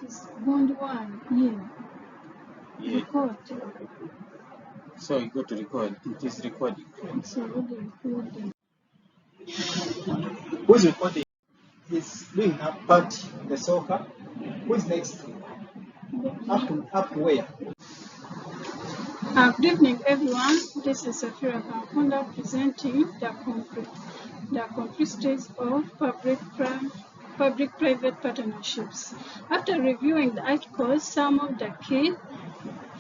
is bond one. Yeah. Record. So you go to record. It is recording. It's already recording. Who's recording? He's doing a part the soccer. Who's next? Up where? Good evening, everyone. This is Safira Kankunda presenting the complexities of public-private partnerships. After reviewing the articles, some of the key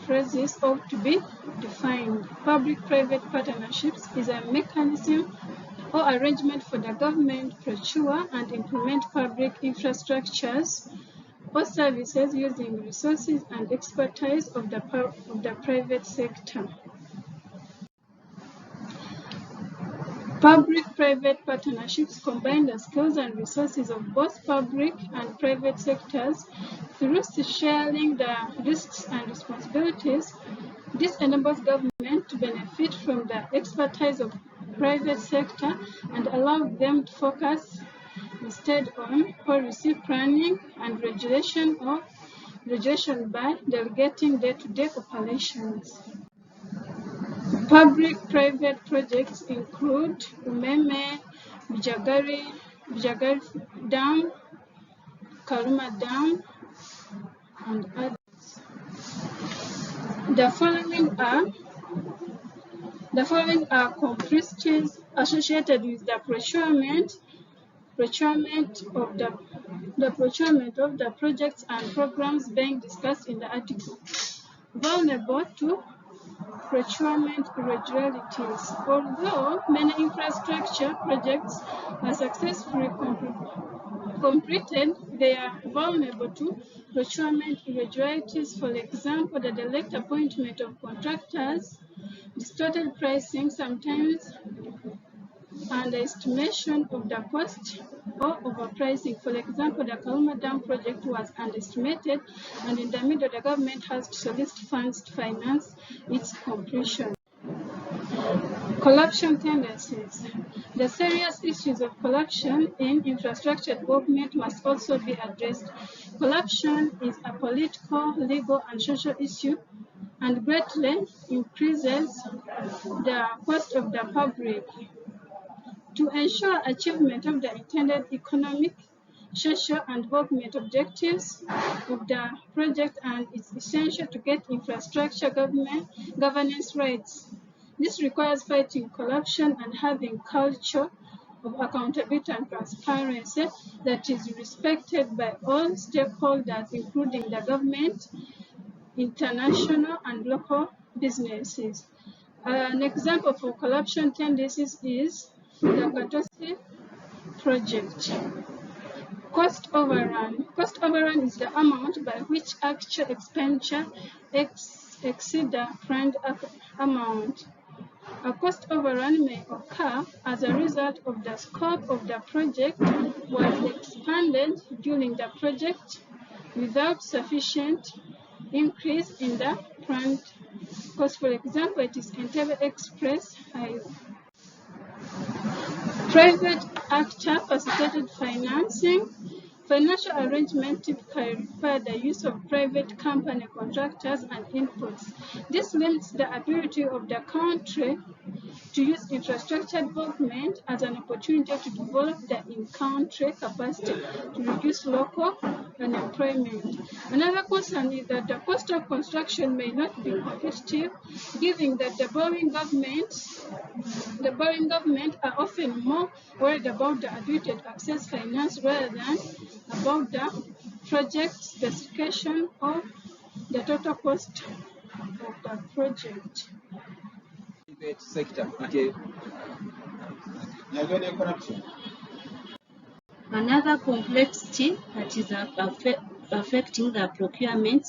phrases ought to be defined. Public-private partnerships is a mechanism or arrangement for the government to procure and implement public infrastructures or services using resources and expertise of the private sector. Public-private partnerships combine the skills and resources of both public and private sectors through sharing the risks and responsibilities. This enables government to benefit from the expertise of private sector and allows them to focus instead on policy planning and regulation by delegating day-to-day operations. Public-private projects include Umeme, Bijagari Dam, Karuma Dam, and others. The following are complexities associated with the procurement of the projects and programs being discussed in the article. Vulnerable to procurement irregularities. Although many infrastructure projects are successfully completed, they are vulnerable to procurement irregularities. For example, the direct appointment of contractors, distorted pricing, sometimes underestimation of the cost or overpricing. For example, the Karuma Dam project was underestimated, and in the middle, the government has to solicit funds to finance its completion. Corruption tendencies. The serious issues of corruption in infrastructure development must also be addressed. Corruption is a political, legal, and social issue and greatly increases the cost of the public. To ensure achievement of the intended economic, social, and development objectives of the project, and it's essential to get infrastructure governance rights. This requires fighting corruption and having culture of accountability and transparency that is respected by all stakeholders, including the government, international and local businesses. An example for corruption tendencies is the Katosi project. Cost overrun. Cost overrun is the amount by which actual expenditure exceeds the planned amount. A cost overrun may occur as a result of the scope of the project was expanded during the project without sufficient increase in the planned cost. For example, it is Entebbe Express Highway. Private actor facilitated financing. Financial arrangements typically require the use of private company contractors and inputs. This limits the ability of the country to use infrastructure development as an opportunity to develop the in-country capacity to reduce local unemployment. Another concern is that the cost of construction may not be competitive, given that the borrowing government are often more worried about the ability to access finance rather than about the project specification or the total cost of the project. Sector. Another complexity that is affecting the procurement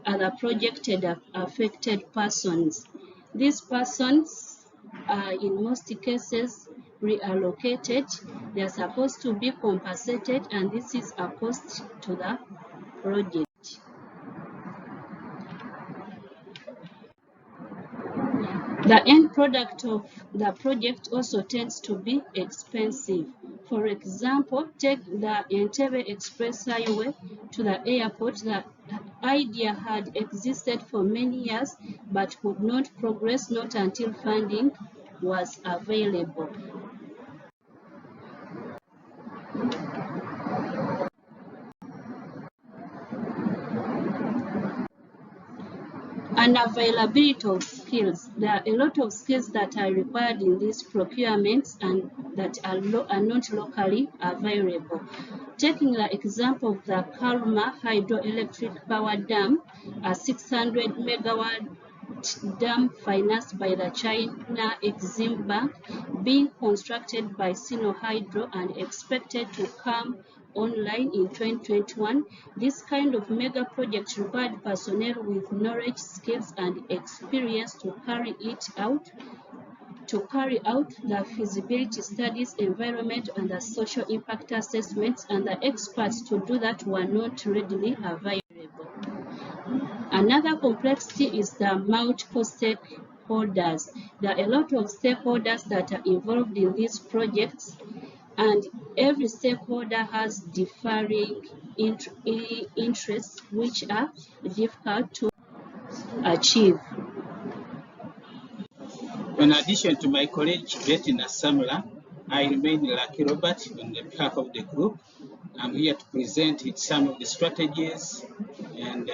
are the projected affected persons. These persons are in most cases reallocated. They are supposed to be compensated, and this is a cost to the project. The end product of the project also tends to be expensive. For example, take the Entebbe Express Highway to the airport. The idea had existed for many years but could not progress not until funding was available. Unavailability of skills. There are a lot of skills that are required in these procurements and that are not locally available. Taking the example of the Karma hydroelectric power dam, a 600 megawatt dam financed by the China Exim Bank, being constructed by Sino Hydro and expected to come online in 2021. This kind of mega project required personnel with knowledge, skills, and experience to carry out the feasibility studies, environment, and the social impact assessments, and the experts to do that were not readily available. Another complexity is the multiple stakeholders. There are a lot of stakeholders that are involved in these projects, and every stakeholder has differing interests which are difficult to achieve. In addition to my colleague Bettina Samla, I remain Lucky Robert on behalf of the group. I'm here to present some of the strategies and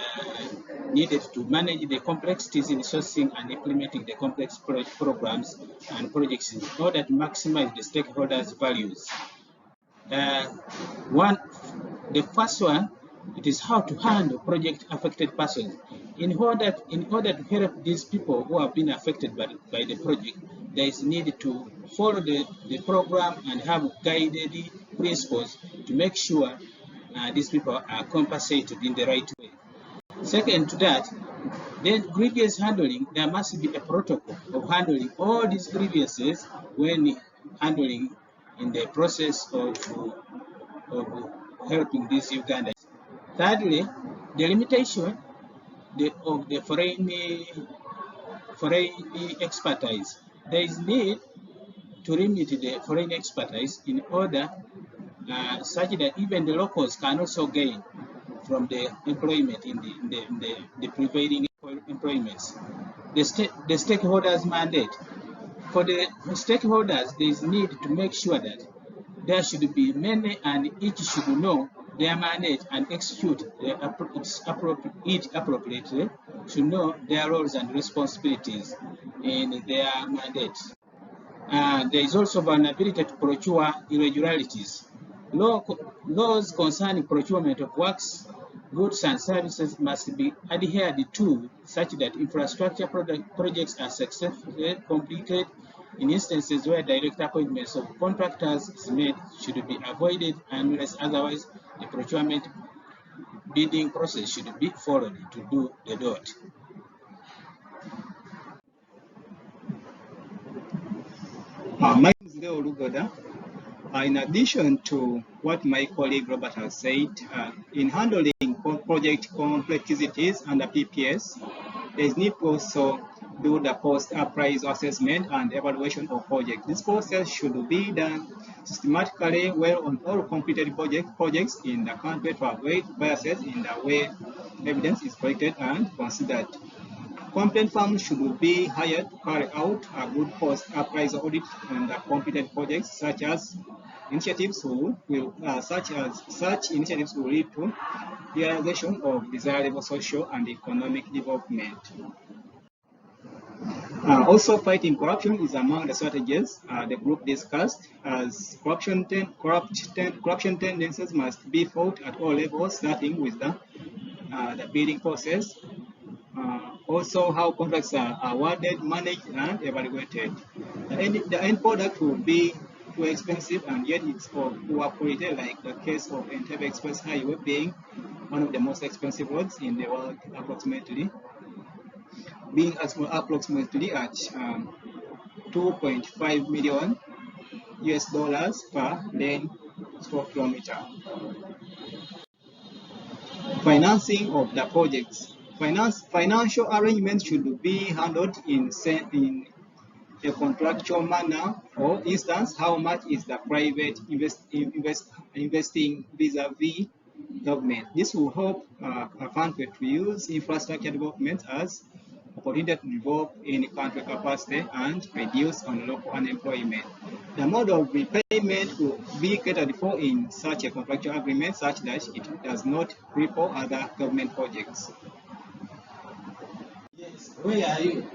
needed to manage the complexities in sourcing and implementing the complex programs and projects in order to maximize the stakeholders' values. The first one, it is how to handle project affected persons. In order to help these people who have been affected by the project, there is need to follow the program and have guided principles to make sure these people are compensated in the right way. Second to that, then grievance handling, there must be a protocol of handling all these grievances when handling in the process of helping these Ugandans. Thirdly, the limitation of the foreign expertise. There is need to limit the foreign expertise in order such that even the locals can also gain from the employment in the prevailing employments. The stakeholders' mandate. For the stakeholders, there is need to make sure that there should be many and each should know their mandate and execute each appropriately, should know their roles and responsibilities in their mandates. There is also vulnerability to procure irregularities. Laws concerning procurement of works, goods and services must be adhered to such that infrastructure projects are successfully completed. In instances where direct appointments of contractors is made should be avoided unless otherwise the procurement bidding process should be followed to do the dot. My name is Leo Lugoda. In addition to what my colleague Robert has said, in handling project complexities under PPS, there is need to also do the post appraisal assessment and evaluation of projects. This process should be done systematically well on all completed projects in the country to avoid biases in the way evidence is collected and considered. Competent firms should be hired to carry out a good post appraisal audit on the completed projects, such initiatives will lead to realization of desirable social and economic development. Also, fighting corruption is among the strategies the group discussed, as corruption tendencies must be fought at all levels, starting with the bidding process. Also, how contracts are awarded, managed, and evaluated. The end product will be too expensive and yet it's of poor quality, like the case of Entebbe Express Highway being one of the most expensive roads in the world, approximately at 2.5 million US dollars per lane square kilometer. Financing of the projects. Financial arrangements should be handled in a contractual manner. For instance, how much is the private investing vis-a-vis government. This will help a country to use infrastructure development as opportunity to develop in country capacity and reduce on local unemployment. The mode of repayment will be catered for in such a contractual agreement such that it does not cripple other government projects. Yes, where are you?